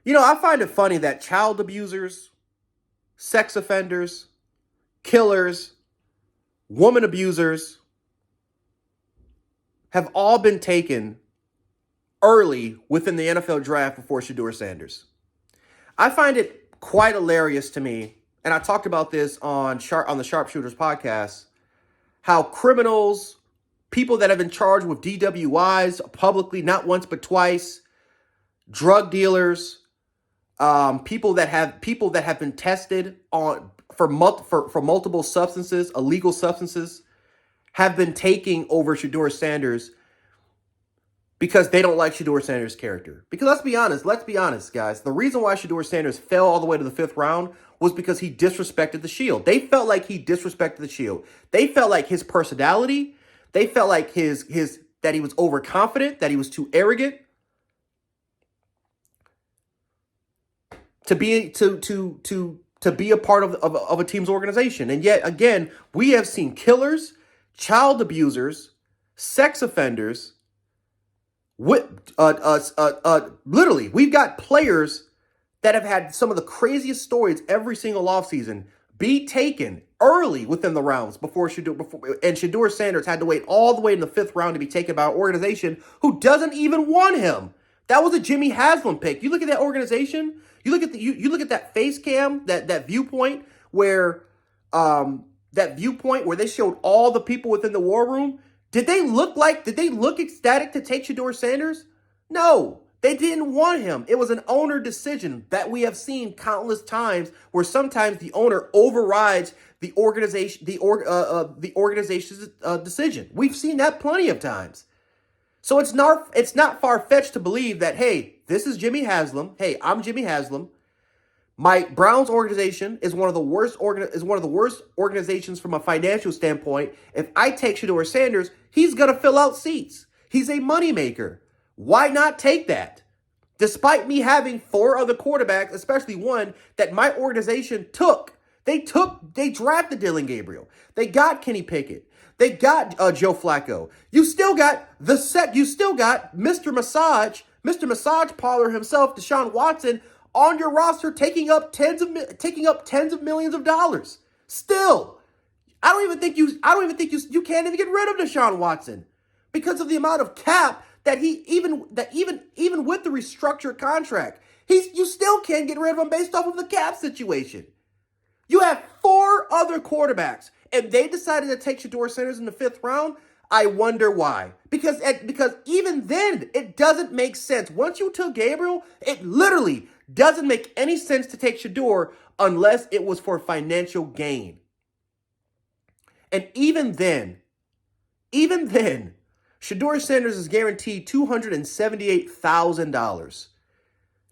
I find it funny that child abusers, sex offenders, killers, woman abusers have all been taken early within the NFL draft before Sheduer Sanders. I find it quite hilarious to me, and I talked about this on the Sharpshooters podcast, how criminals, people that have been charged with DWIs publicly, not once but twice, drug dealers, people that have been tested on for multiple substances, illegal substances, have been taking over Sheduer Sanders because they don't like Sheduer Sanders' character. Because let's be honest, guys. The reason why Sheduer Sanders fell all the way to the 5th round was because he disrespected the Shield. They felt like he disrespected the Shield. They felt like his personality, they felt like that he was overconfident, that he was too arrogant to be a part of a team's organization. And yet again, we have seen killers, child abusers, sex offenders. Literally, we've got players that have had some of the craziest stories every single offseason be taken early within the rounds and Sheduer Sanders had to wait all the way in the 5th round to be taken by an organization who doesn't even want him. That was a Jimmy Haslam pick. You look at that organization, you look at that face cam, that viewpoint where they showed all the people within the war room. Did they look ecstatic to take Sheduer Sanders? No, they didn't want him. It was an owner decision that we have seen countless times, where sometimes the owner overrides the organization's decision. We've seen that plenty of times. So it's not far-fetched to believe that, hey, this is Jimmy Haslam. Hey, I'm Jimmy Haslam. My Browns organization is one of the worst organizations from a financial standpoint. If I take Sheduer Sanders, he's going to fill out seats. He's a moneymaker. Why not take that? Despite me having 4 other quarterbacks, especially one that my organization took. They drafted Dylan Gabriel. They got Kenny Pickett. They got Joe Flacco. You still got Mr. Massage Parlor himself, Deshaun Watson, on your roster, taking up tens of millions of dollars. Still, I don't even think you can't even get rid of Deshaun Watson because of the amount of cap that even with the restructured contract, you still can't get rid of him based off of the cap situation. You have 4 other quarterbacks, and they decided to take Sheduer Sanders in the 5th round. I wonder why. Because even then, it doesn't make sense. Once you took Gabriel, it literally doesn't make any sense to take Sheduer unless it was for financial gain. And even then, Sheduer Sanders is guaranteed $278,000.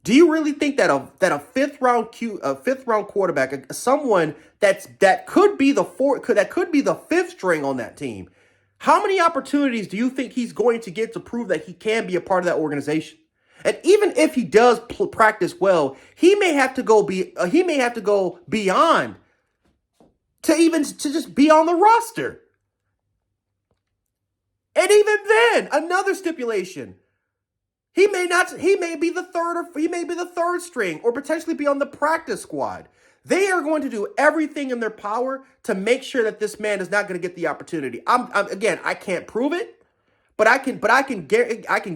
Do you really think that a 5th round quarterback, someone that could be the 5th string on that team, how many opportunities do you think he's going to get to prove that he can be a part of that organization? And even if he does practice well, he may have to go beyond to just be on the roster. And even then, another stipulation. He may be the 3rd string, or potentially be on the practice squad. They are going to do everything in their power to make sure that this man is not going to get the opportunity. Again, I can't prove it. But I can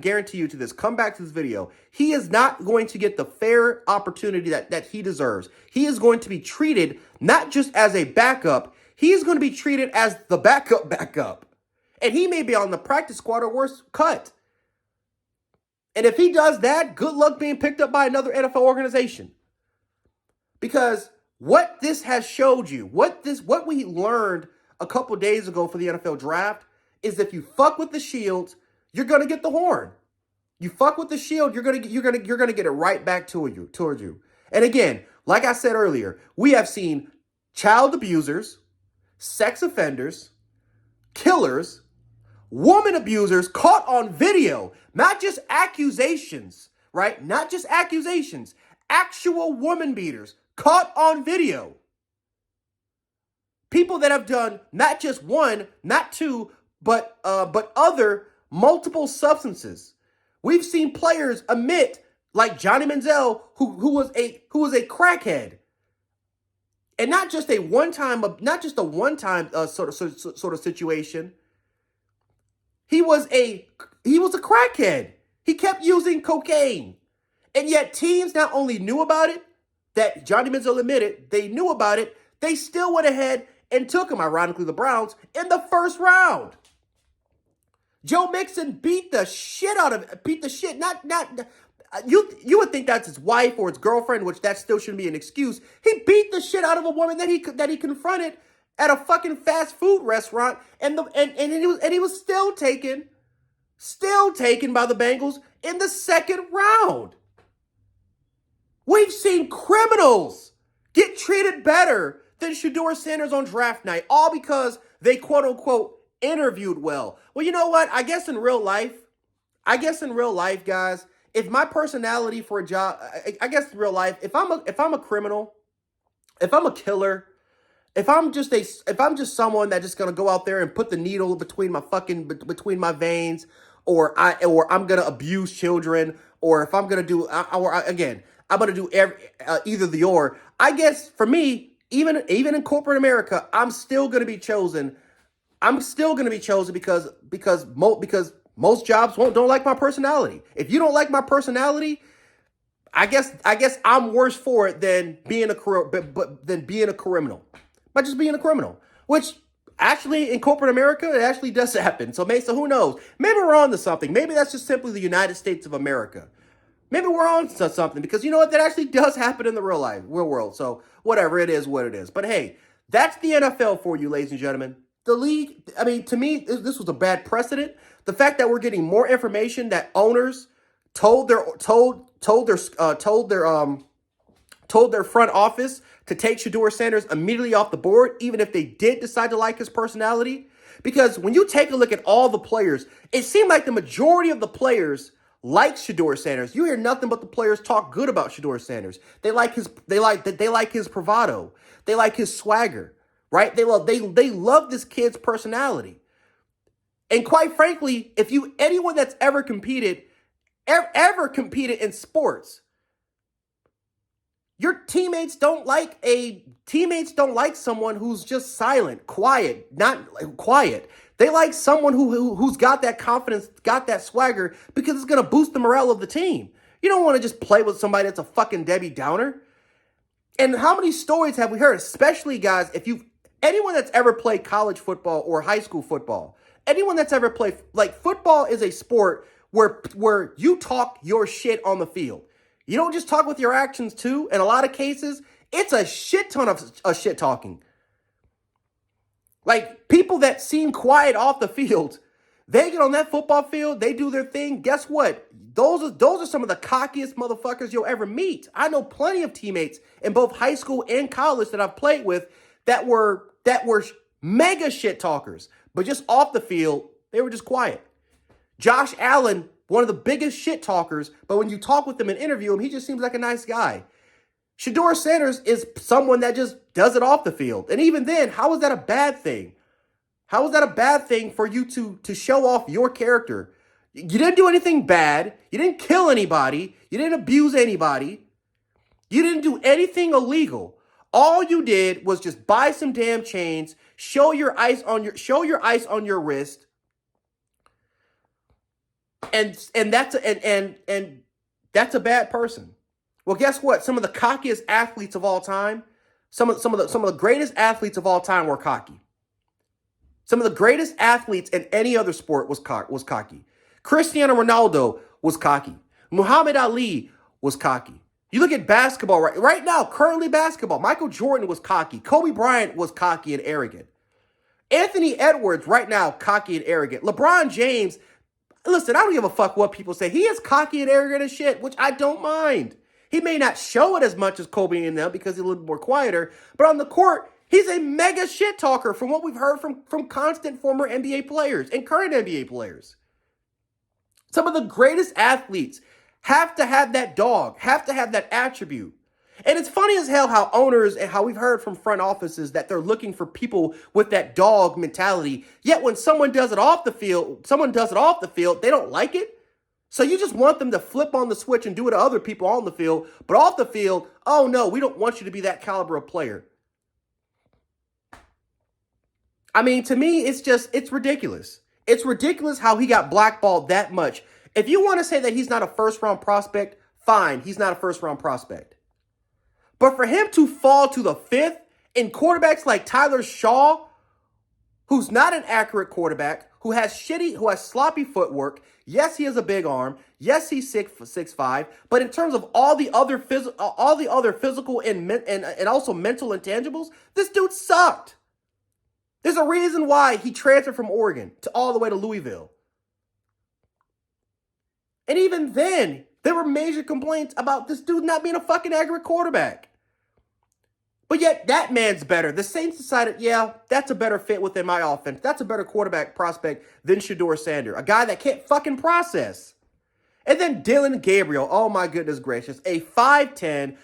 guarantee you to this. Come back to this video. He is not going to get the fair opportunity that he deserves. He is going to be treated not just as a backup. He is going to be treated as the backup. And he may be on the practice squad or worse, cut. And if he does that, good luck being picked up by another NFL organization. Because what this has showed you, what we learned a couple days ago for the NFL draft, is if you fuck with the Shield, you're gonna get the horn. You fuck with the Shield, you're gonna get it right back towards you. And again, like I said earlier, we have seen child abusers, sex offenders, killers, woman abusers caught on video, not just accusations, right? Not just accusations, actual woman beaters caught on video. People that have done not just one, not two, but other multiple substances. We've seen players admit like Johnny Manziel, who was a crackhead, and not just a one time sort of situation. He was a crackhead. He kept using cocaine, and yet teams not only knew about it, that Johnny Manziel admitted they knew about it. They still went ahead and took him. Ironically, the Browns in the first round. Joe Mixon beat the shit. You would think that's his wife or his girlfriend, which that still shouldn't be an excuse. He beat the shit out of a woman that he confronted at a fucking fast food restaurant, and he was still taken by the Bengals in the second round. We've seen criminals get treated better than Sheduer Sanders on draft night, all because they quote unquote interviewed well. Well, you know what? I guess in real life, guys, if my personality for a job, I guess in real life, if I'm a criminal, if I'm a killer, if I'm just someone that's just gonna go out there and put the needle between my veins, or I'm gonna abuse children, or if I'm gonna do, I'm gonna do either the or. I guess for me, even in corporate America, I'm still gonna be chosen. Because most jobs don't like my personality. If you don't like my personality, I guess I'm worse for it than being a criminal. By just being a criminal, which actually in corporate America, it actually does happen. So who knows? Maybe we're on to something. Maybe that's just simply the United States of America. Maybe we're on to something, because you know what? That actually does happen in the real world. So whatever, it is what it is. But hey, that's the NFL for you, ladies and gentlemen. The league, I mean, to me, this was a bad precedent. The fact that we're getting more information that owners told their front office to take Sheduer Sanders immediately off the board, even if they did decide to like his personality. Because when you take a look at all the players, it seemed like the majority of the players like Sheduer Sanders. You hear nothing but the players talk good about Sheduer Sanders. They like his bravado. They like his swagger, right? They love this kid's personality. And quite frankly, anyone that's ever competed in sports, your teammates don't like someone who's just silent, quiet, not quiet. They like someone who's got that confidence, got that swagger, because it's going to boost the morale of the team. You don't want to just play with somebody that's a fucking Debbie Downer. And how many stories have we heard, especially guys, anyone that's ever played college football or high school football, anyone that's ever played, like, football is a sport where you talk your shit on the field. You don't just talk with your actions too. In a lot of cases, it's a shit ton of shit talking. Like, people that seem quiet off the field, they get on that football field, they do their thing. Guess what? Those are some of the cockiest motherfuckers you'll ever meet. I know plenty of teammates in both high school and college that I've played with that were mega shit talkers, but just off the field, they were just quiet. Josh Allen, one of the biggest shit talkers, but when you talk with him and interview him, he just seems like a nice guy. Sheduer Sanders is someone that just does it off the field. And even then, how is that a bad thing? How is that a bad thing for you to show off your character? You didn't do anything bad. You didn't kill anybody. You didn't abuse anybody. You didn't do anything illegal. All you did was just buy some damn chains, show your ice on your wrist. And that's a bad person. Well, guess what? Some of the cockiest athletes of all time, some of the greatest athletes of all time were cocky. Some of the greatest athletes in any other sport was cocky. Cristiano Ronaldo was cocky. Muhammad Ali was cocky. You look at basketball right now, currently basketball. Michael Jordan was cocky. Kobe Bryant was cocky and arrogant. Anthony Edwards right now, cocky and arrogant. LeBron James, listen, I don't give a fuck what people say. He is cocky and arrogant as shit, which I don't mind. He may not show it as much as Kobe and them because he's a little more quieter, but on the court, he's a mega shit talker from what we've heard from constant former NBA players and current NBA players. Some of the greatest athletes have to have that dog, have to have that attribute. And it's funny as hell how owners and how we've heard from front offices that they're looking for people with that dog mentality. Yet when someone does it off the field, they don't like it. So you just want them to flip on the switch and do it to other people on the field, but off the field, oh no, we don't want you to be that caliber of player. I mean, to me, it's ridiculous. It's ridiculous how he got blackballed that much. If you want to say that he's not a first-round prospect, fine, he's not a first-round prospect. But for him to fall to the fifth in quarterbacks like Tyler Shaw, who's not an accurate quarterback, who has sloppy footwork. Yes, he has a big arm. Yes, he's 6'5", but in terms of all the other physical and also mental intangibles, this dude sucked. There's a reason why he transferred from Oregon to all the way to Louisville. And even then, there were major complaints about this dude not being a fucking accurate quarterback. But yet, that man's better. The Saints decided, yeah, that's a better fit within my offense. That's a better quarterback prospect than Sheduer Sanders, a guy that can't fucking process. And then Dillon Gabriel, oh my goodness gracious, a 5'10",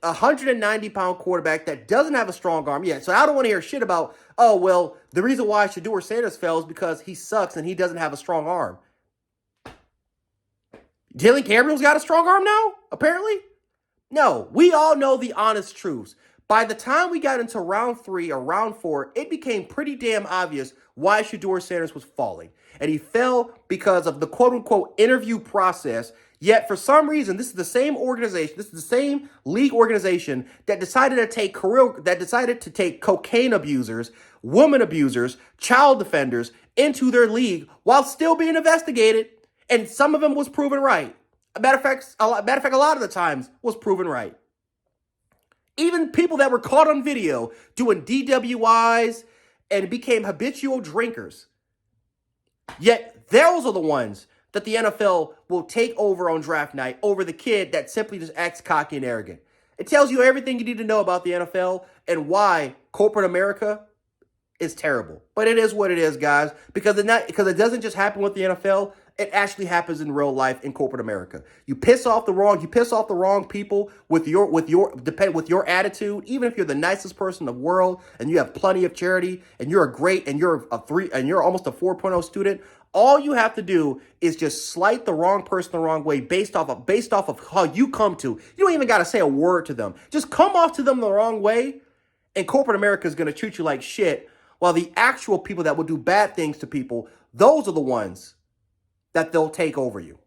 190-pound quarterback that doesn't have a strong arm yet. So I don't want to hear shit about, oh, well, the reason why Sheduer Sanders fell is because he sucks and he doesn't have a strong arm. Dillon Gabriel's got a strong arm now, apparently? No, we all know the honest truths. By the time we got into round 3 or round 4, it became pretty damn obvious why Sheduer Sanders was falling. And he fell because of the quote-unquote interview process. Yet, for some reason, this is the same organization, this is the same league organization that decided to take cocaine abusers, woman abusers, child defenders into their league while still being investigated. And some of them was proven right. A matter of fact, a lot of the times was proven right. Even people that were caught on video doing DWIs and became habitual drinkers. Yet those are the ones that the NFL will take over on draft night over the kid that simply just acts cocky and arrogant. It tells you everything you need to know about the NFL and why corporate America is terrible. But it is what it is, guys, because it doesn't just happen with the NFL. It actually happens in real life in corporate America. You piss off the wrong people with your attitude, even if you're the nicest person in the world and you have plenty of charity and you're almost a 4.0 student. All you have to do is just slight the wrong person the wrong way based off of how you come to. You don't even got to say a word to them. Just come off to them the wrong way, and corporate America is going to treat you like shit, while the actual people that will do bad things to people, those are the ones that they'll take over you.